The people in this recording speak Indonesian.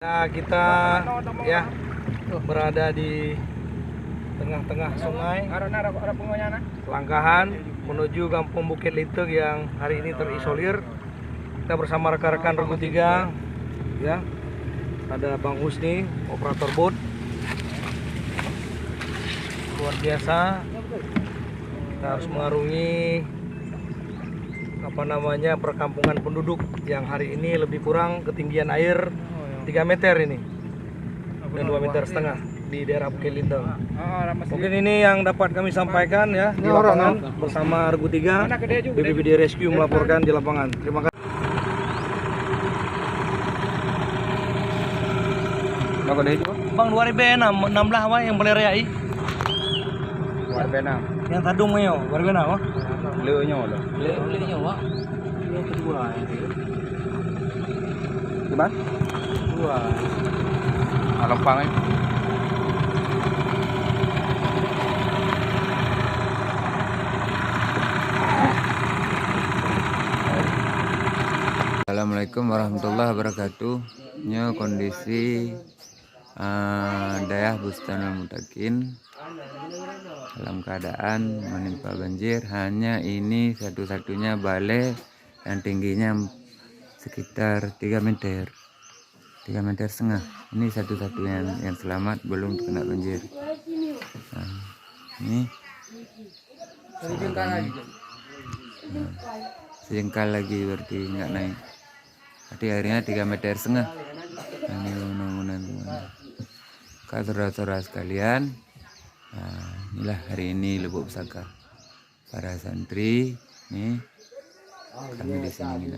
Nah, kita ya berada di tengah-tengah sungai Langkahan menuju Kampung Bukit Linteg yang hari ini terisolir. Kita bersama rekan-rekan Regu 3 ya. Ada Bang Husni, operator boat. Luar biasa. Kita harus mengarungi perkampungan penduduk yang hari ini lebih kurang ketinggian air 3 meter ini dan 2,5 meter di daerah Bukit Linteg. Mungkin ini yang dapat kami sampaikan ya di lapangan bersama Regu 3 BPBD Rescue melaporkan di lapangan. Terima kasih. Bang 2016 apa yang boleh rayai? 2006. Yang tadung yo, 2006 apa? Leunya loh. Leunya Pak. Yang kedua ini. Gimana? Dua. Alempang ini. Assalamualaikum warahmatullahi wabarakatuh. Ini kondisi daerah Bustanul Mutakin dalam keadaan menimpa banjir. Hanya ini satu-satunya balai yang tingginya sekitar 3 meter, 3,5 meter. Ini satu-satunya yang selamat, belum terkena banjir. Nah, ini sejengkal lagi berarti nggak naik. Tadi airnya 3,5 meter. Ini bangunan. Saudara-saudara sekalian, nah, inilah hari ini Lubuk Pusaka. Para santri nih kami di sini.